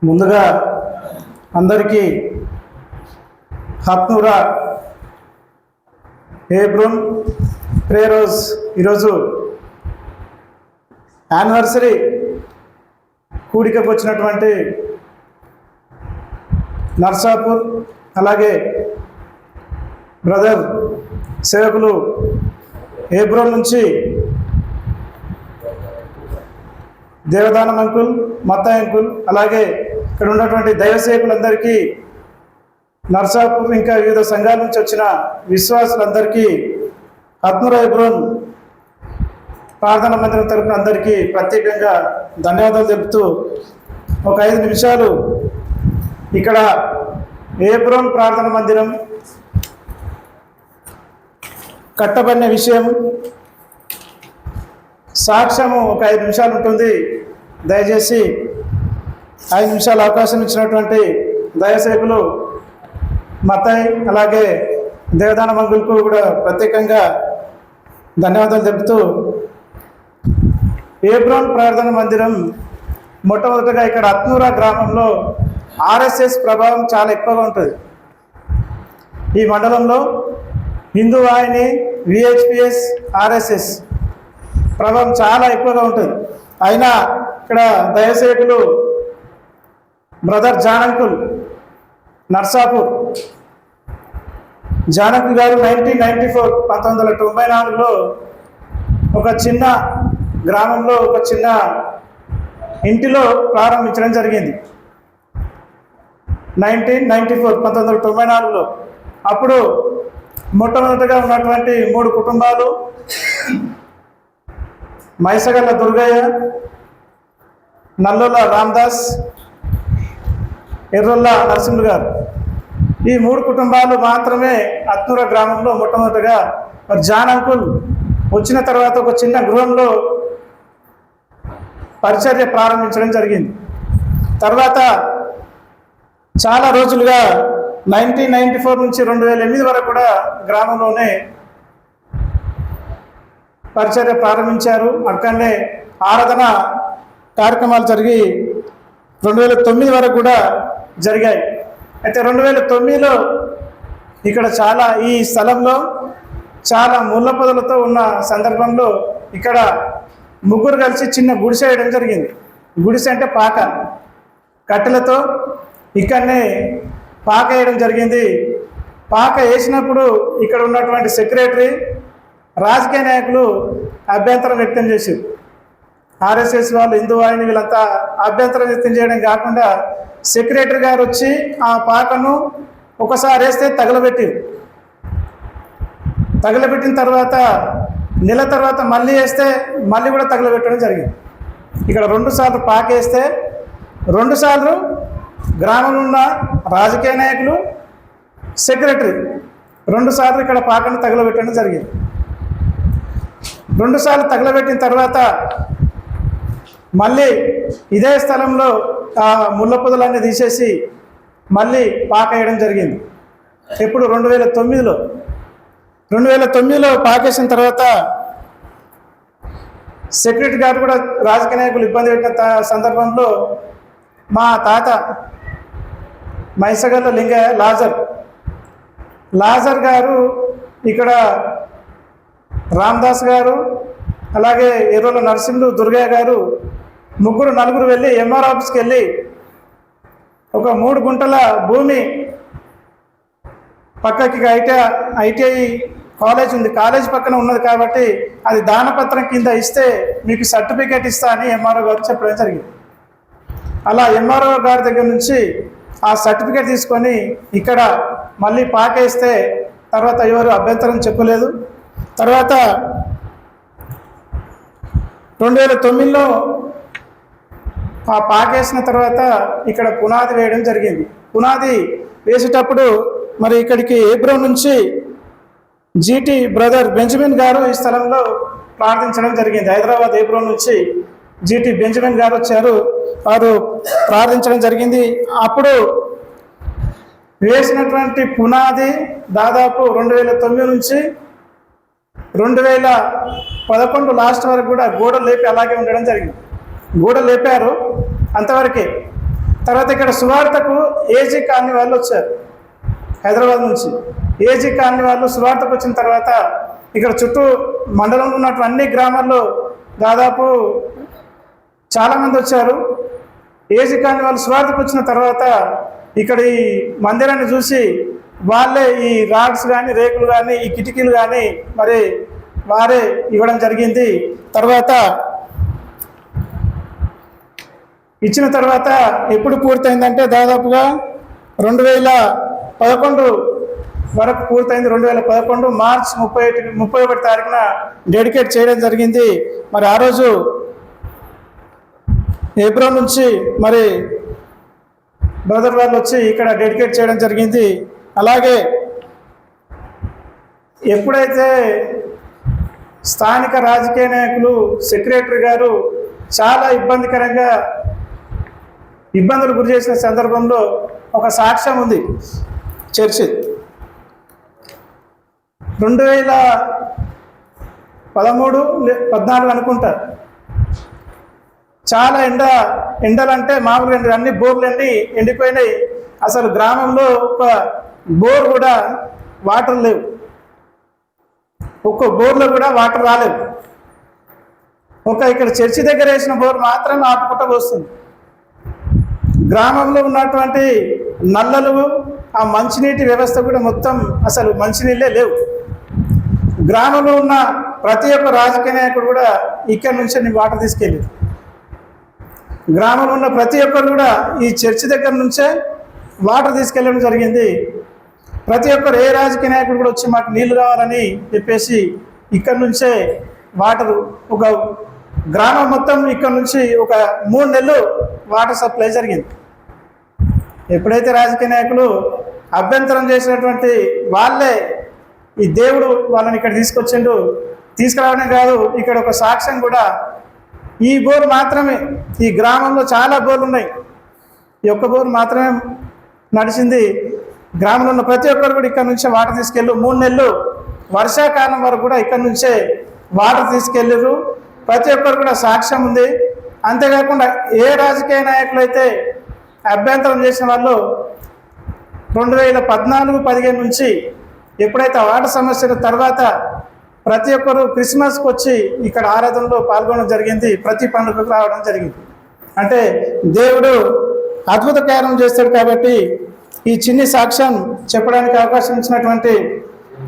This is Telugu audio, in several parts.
ముందుగా అందరికీ హత్నూరా హెబ్రోన్ ప్రేయర్ హౌస్ ఈరోజు యానివర్సరీ కూడికకు వచ్చినటువంటి నర్సాపూర్ అలాగే బ్రదర్ సేవకులు హెబ్రోన్ నుంచి దేవదానం అంకుల్, మత్తాయి అంకుల్, అలాగే ఇక్కడ ఉన్నటువంటి దైవ సేవకులందరికీ, నర్సాపూర్ ఇంకా వివిధ సంఘాల నుంచి వచ్చిన విశ్వాసులందరికీ హత్నూరా హెబ్రోన్ ప్రార్థన మందిరం తరపున అందరికీ ప్రత్యేకంగా ధన్యవాదాలు తెలుపుతూ ఒక 5 నిమిషాలు ఇక్కడ హెబ్రోన్ ప్రార్థన మందిరం కట్టబడిన విషయం సాక్ష్యము ఒక 5 నిమిషాలు ఉంటుంది. దయచేసి 5 నిమిషాలు అవకాశం ఇచ్చినటువంటి దయసేవకులు మత్తాయి అలాగే దేవదాన మంగులకు కూడా ప్రత్యేకంగా ధన్యవాదాలు తెలుపుతూ, హెబ్రోన్ ప్రార్థన మందిరం మొట్టమొదటిగా ఇక్కడ హత్నూరా గ్రామంలో ఆర్ఎస్ఎస్ ప్రభావం చాలా ఎక్కువగా ఉంటుంది. ఈ మండలంలో హిందూ వాహిని, విహెచ్పిఎస్, ఆర్ఎస్ఎస్ ప్రభావం చాలా ఎక్కువగా ఉంటుంది. అయినా ఇక్కడ దయసేవకులు బ్రదర్ జానంకుల్ నర్సాపూర్ జానకి గారు 1994లో ఒక చిన్న గ్రామంలో ఒక చిన్న ఇంటిలో ప్రారంభించడం జరిగింది. 1994లో అప్పుడు మొట్టమొదటిగా ఉన్నటువంటి 3 కుటుంబాలు మైసగల్ల దుర్గయ్య, నల్లోల రామదాస్, ఎర్రొల్ల నరసింహులు గారు, ఈ 3 కుటుంబాలు మాత్రమే హత్నూరా గ్రామంలో మొట్టమొదటిగా. మరి జాన్ అంకుల్ వచ్చిన తర్వాత ఒక చిన్న గృహంలో పరిచర్య ప్రారంభించడం జరిగింది. తర్వాత చాలా రోజులుగా 1994 నుంచి 2008 వరకు కూడా గ్రామంలోనే పరిచర్య ప్రారంభించారు. అక్కడనే ఆరాధన కార్యక్రమాలు జరిగి 2009 వరకు కూడా జరిగాయి. అయితే 2009లో ఇక్కడ చాలా ఈ స్థలంలో చాలా ముళ్ళ పొదలతో ఉన్న సందర్భంలో ఇక్కడ 3 కలిసి చిన్న గుడిసె వేయడం జరిగింది. గుడిసె అంటే పాక, కట్టెలతో ఇక్కడనే పాక వేయడం జరిగింది. పాక వేసినప్పుడు ఇక్కడ ఉన్నటువంటి సెక్రటరీ, రాజకీయ నాయకులు అభ్యంతరం వ్యక్తం చేశారు. ఆర్ఎస్ఎస్ వాళ్ళు, హిందూ వాహిని వీళ్ళంతా అభ్యంతరం వ్యక్తం చేయడం కాకుండా సెక్రటరీ గారు వచ్చి ఆ పాకను ఒకసారి వేస్తే తగలబెట్టిన తర్వాత నెల తర్వాత మళ్ళీ వేస్తే మళ్ళీ కూడా తగలబెట్టడం జరిగింది. ఇక్కడ 2 సార్లు పాక వేస్తే 2 సార్లు గ్రామంలో ఉన్న రాజకీయ నాయకులు, సెక్రటరీ 2 సార్లు ఇక్కడ పాకను తగలబెట్టడం జరిగింది. 2 సార్లు తగలబెట్టిన తర్వాత మళ్ళీ ఇదే స్థలంలో ఆ ముళ్ళ పొదలన్నీ తీసేసి మళ్ళీ పాక వేయడం జరిగింది. ఎప్పుడు 2009లో పాకేసిన తర్వాత సెక్రటరీ గారు కూడా రాజకీయ నాయకులు ఇబ్బంది పెట్టిన సందర్భంలో మా తాత మైసగల్ల లింగయ్య లాజర్ గారు, ఇక్కడ రామదాస్ గారు, అలాగే ఎర్రోల నరసింహులు, దుర్గయ్య గారు 4 వెళ్ళి ఎంఆర్ ఆఫీస్కి వెళ్ళి ఒక 3 గుంటల భూమి పక్కకి ఐటీఐ కాలేజ్ ఉంది, కాలేజ్ పక్కన ఉన్నది కాబట్టి అది దానపత్రం కింద ఇస్తే మీకు సర్టిఫికేట్ ఇస్తా అని ఎంఆర్ఓ గారు చెప్పడం జరిగింది. అలా ఎంఆర్ఓ గారి దగ్గర నుంచి ఆ సర్టిఫికేట్ తీసుకొని ఇక్కడ మళ్ళీ పాకేస్తే తర్వాత ఎవరు అభ్యంతరం చెప్పలేదు. తర్వాత 2009లో ఆ పాకేసిన తర్వాత ఇక్కడ పునాది వేయడం జరిగింది. పునాది వేసేటప్పుడు మరి ఇక్కడికి హెబ్రోన్ నుంచి జీటీ బ్రదర్ బెంజమిన్ గారు ఈ స్థలంలో ప్రార్థించడం జరిగింది. హైదరాబాద్ హెబ్రోన్ నుంచి జీటీ బెంజమిన్ గారు వచ్చారు, వారు ప్రార్థించడం జరిగింది. అప్పుడు వేసినటువంటి పునాది దాదాపు 2009 నుంచి 2011 లాస్ట్ వరకు కూడా గోడలు లేపి అలాగే ఉండడం జరిగింది. గోడలు లేపారు అంతవరకే. తర్వాత ఇక్కడ సువార్తకు ఏజీ కాలనీ వాళ్ళు వచ్చారు, హైదరాబాద్ నుంచి ఏజీ కాలనీ వాళ్ళు సువార్తకు వచ్చిన తర్వాత ఇక్కడ చుట్టూ మండలంలో ఉన్నటువంటి అన్ని గ్రామాల్లో దాదాపు చాలామంది వచ్చారు. ఏజీ కాలనీ వాళ్ళు సువార్తకు వచ్చిన తర్వాత ఇక్కడ ఈ మందిరాన్ని చూసి వాళ్ళే ఈ రాడ్స్ కానీ రేకులు కానీ ఈ కిటికీలు కానీ మరి వారే ఇవ్వడం జరిగింది. తర్వాత ఇచ్చిన తర్వాత ఎప్పుడు పూర్తయిందంటే దాదాపుగా 2011 వరకు పూర్తయింది. 2011 మార్చి 31 తారీఖున డెడికేట్ చేయడం జరిగింది. మరి ఆ రోజు ఏప్రిల్ నుంచి మరి బ్రదర్ వాళ్ళు వచ్చి ఇక్కడ డెడికేట్ చేయడం జరిగింది. అలాగే ఎప్పుడైతే స్థానిక రాజకీయ నాయకులు సెక్రటరీ గారు చాలా ఇబ్బందులు గురి చేసిన సందర్భంలో ఒక సాక్ష్యం ఉంది. చర్చి 2013-14 అనుకుంటా, చాలా ఎండలంటే మామూలుగా అన్ని బోర్లన్నీ ఎండిపోయినాయి. అసలు గ్రామంలో ఒక బోర్ కూడా వాటర్ లేవు, ఒక్క బోర్లో కూడా వాటర్ రాలేవు. ఇక్కడ చర్చి దగ్గర వేసిన బోర్ మాత్రమే ఆపుకుంటూ వస్తుంది. గ్రామంలో ఉన్నటువంటి నల్లలు, ఆ మంచినీటి వ్యవస్థ కూడా మొత్తం అసలు మంచినీళ్ళే లేవు. గ్రామంలో ఉన్న ప్రతి ఒక్క రాజకీయ నాయకుడు కూడా ఇక్కడి నుంచే వాటర్ తీసుకెళ్ళి, గ్రామంలో ఉన్న ప్రతి ఒక్కరు కూడా ఈ చర్చి దగ్గర నుంచే వాటర్ తీసుకెళ్ళడం జరిగింది. ప్రతి ఒక్కరు ఏ రాజకీయ నాయకుడు కూడా వచ్చి మాకు నీళ్లు కావాలని చెప్పేసి ఇక్కడి నుంచే వాటరు, ఒక గ్రామం మొత్తం ఇక్కడ నుంచి ఒక 3 నెలలు వాటర్ సప్లై జరిగింది. ఎప్పుడైతే రాజకీయ నాయకులు అభ్యంతరం చేసినటువంటి వాళ్ళే ఈ దేవుడు వాళ్ళని ఇక్కడ తీసుకురావడం కాదు, ఇక్కడ ఒక సాక్ష్యం కూడా. ఈ బోర్ మాత్రమే, ఈ గ్రామంలో చాలా బోర్లు ఉన్నాయి, ఈ ఒక్క బోర్ మాత్రమే నడిచింది. గ్రామంలో ఉన్న ప్రతి ఒక్కరు కూడా ఇక్కడ నుంచే వాటర్ తీసుకెళ్ళు. 3 నెలలు వర్షాకాలం వరకు కూడా ఇక్కడ నుంచే వాటర్ తీసుకెళ్ళారు. ప్రతి ఒక్కరు కూడా సాక్ష్యం ఉంది. అంతేకాకుండా ఏ రాజకీయ నాయకులు అయితే అభ్యంతరం చేసిన వాళ్ళు 2014-15 నుంచి ఎప్పుడైతే వాటర్ సమస్యల తర్వాత ప్రతి ఒక్కరు క్రిస్మస్కి వచ్చి ఇక్కడ ఆరాధనలో పాల్గొనడం జరిగింది, ప్రతి పండుగకు రావడం జరిగింది. అంటే దేవుడు అద్భుత కార్యం చేస్తాడు. కాబట్టి ఈ చిన్ని సాక్ష్యం చెప్పడానికి అవకాశం ఇచ్చినటువంటి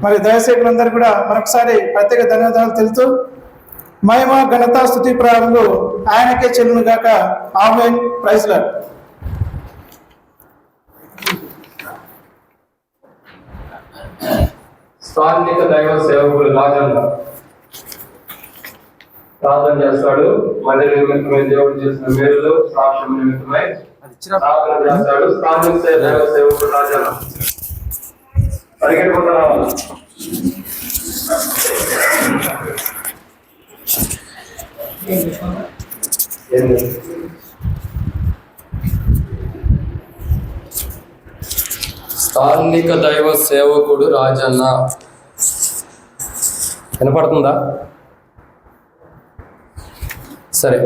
మరి దైవసేవకులందరూ కూడా మరొకసారి ప్రత్యేక ధన్యవాదాలు తెలుపుతూ, మహిమ ఘనత స్తుతి ప్రారంభంలో ఆయనకే చెల్లును గాక. ఆమేన్. Praise lord. స్థానిక దైవ సేవకులు రాజన్న ప్రార్థన చేస్తాడు. మందిర నిమిత్తమై దేవుడు చేసిన మేలులు సాక్ష్యం నిమిత్తమై ప్రార్థన చేస్తాడు. స్థానిక దైవ సేవకులు రాజన్న పరిగెట్టుకుంటున్నాం. స్థానిక దైవ సేవకుడు రాజన్న. వినపడుతుందా? సరే.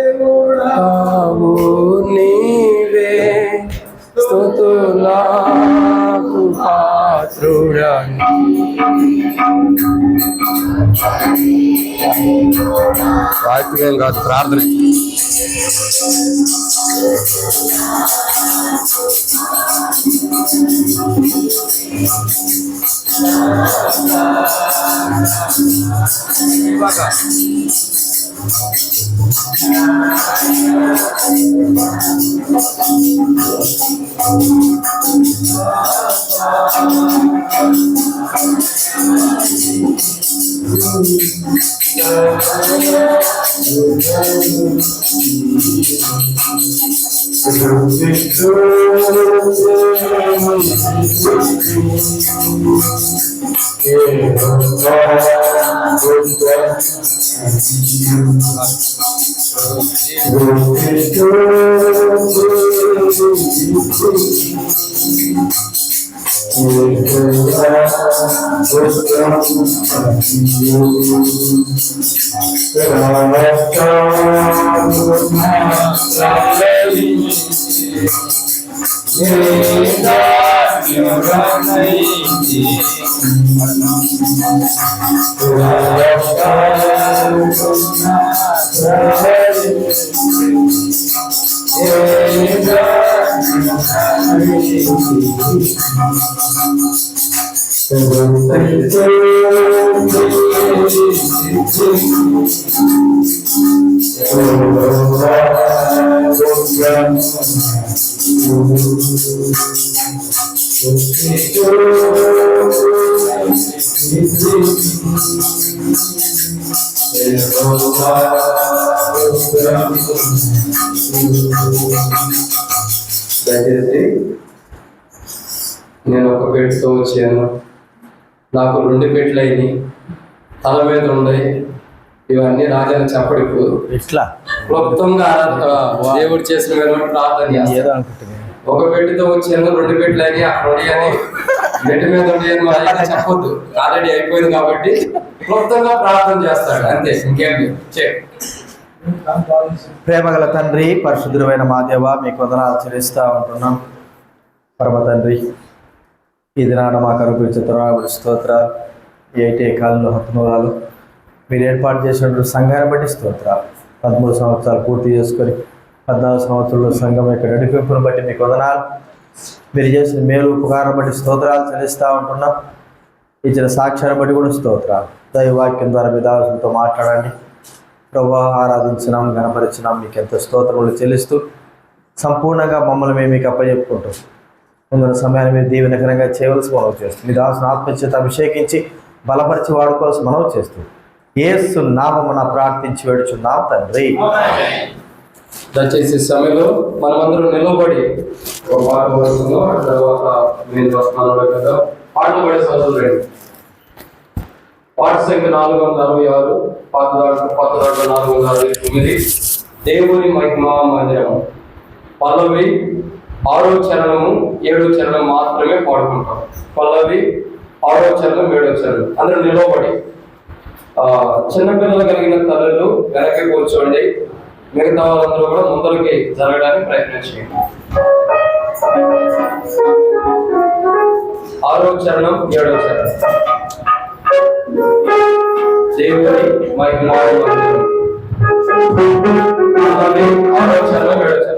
దేవుడావు నీవే, స్తుతులకు పాత్రుడని. వాక్యం కాదు, ప్రార్థన. దయచేసి నేను ఒక పెట్టితో వచ్చాను, నాకు 2 పెట్లు అయినాయి, తల మీద ఉన్నాయి. ఇవన్నీ రాజాని చెప్పడికు ఎట్లా క్లుప్తంగా దేవుడు చేసిన మీద ప్రార్థన చేస్తాను. ఒక పెట్టితో వచ్చాను, 2 పెట్లు అయినాయి, అక్కడ ఉన్నాయని పెట్టి మీద ఉన్నాయని మరి చెప్పొద్దు. ఆల్రెడీ అయిపోయింది కాబట్టి క్లుప్తంగా ప్రార్థన చేస్తాడు, అంతే, ఇంకేంటి. ప్రేమగల తండ్రి, పరిశుద్ధుడైన మా దేవ, మీకు వందనాలు చెల్లిస్తూ ఉంటున్నాం. పరమ తండ్రి, ఈ దినాన మా కరుగు చిత్రాలు స్తోత్రాలు, ఏటే కాలంలో హత్మూరాలు మీరు ఏర్పాటు చేసినటువంటి సంఘాన్ని బట్టి స్తోత్రాలు. 13 సంవత్సరాలు పూర్తి చేసుకొని 14 సంవత్సరాలు సంఘం యొక్క నడిపింపును బట్టి మీకు వందనాలు. మీరు చేసిన మేలు ఉపకారం బట్టి స్తోత్రాలు చెల్లిస్తూ ఉంటున్నాం. ఇచ్చిన సాక్ష్యాన్ని బట్టి కూడా స్తోత్రాలు. దైవవాక్యం ద్వారా మీ దాసులతో మాట్లాడండి ప్రభువా. ఆరాధించినాం, గణపరిచినాం, మీకు ఎంత స్తోత్రములు చెల్లిస్తూ సంపూర్ణంగా మమ్మల్ని మేము మీకు అప్పచెప్పుకుంటాం. ముందున్న సమయాన్ని మీరు దీవెనకరంగా చేయవలసి మనవి చేస్తూ మీ దాసును ఆత్మచేత అభిషేకించి బలపరిచి వాడుకోవాల్సి మనవి చేస్తూ యేసు నామమున ప్రార్థించి వేడుచున్నాం తండ్రి. దయచేసి సమయంలో మనమందరం నిలబడి ఒక పాట పాడుకుందాం. తర్వాత మీరు పాటలు పడే సదులు రండి. పాట సంఖ్య 466, పాత దాంట్లో 469. దేవుని మహిమా మందిరం. పల్లవి 6వ చరణము 7వ చరణం మాత్రమే పాడుకుంటాం. పల్లవి 6వ చరణం 7వ చరణం. అందరూ నిలబడి, చిన్నపిల్లలు కలిగిన తల్లులు వెనక్కి కూర్చోండి, మిగతా వాళ్ళందరూ కూడా ముందరికి జరగడానికి ప్రయత్నం చేయండి. 6వ చరణం 7వ చరణం. దేవుని మహిమా మందిరం. 6వ చరణం 7వ చరణం.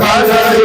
Hallelujah.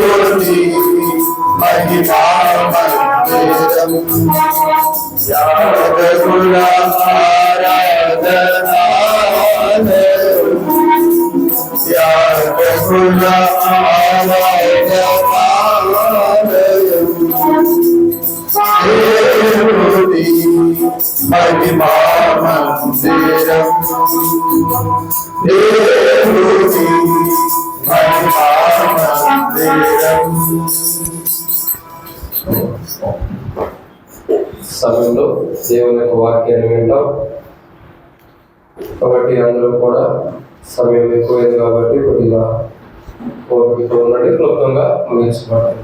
దేవుని మహిమా మందిరం యాగకుల ఆరాధనాలయం యాగకుల ఆరాధనాలయం దేవుని మహిమా మందిరం దేవుని మహిమా మందిరం. సమయంలో దేవుని యొక్క వాక్యాన్ని వింటాం కాబట్టి అందరూ కూడా సమయం ఎక్కువైంది కాబట్టి కొద్దిగా ఓపికతో ఉండండి, క్లుప్తంగా ముగించుకోండి.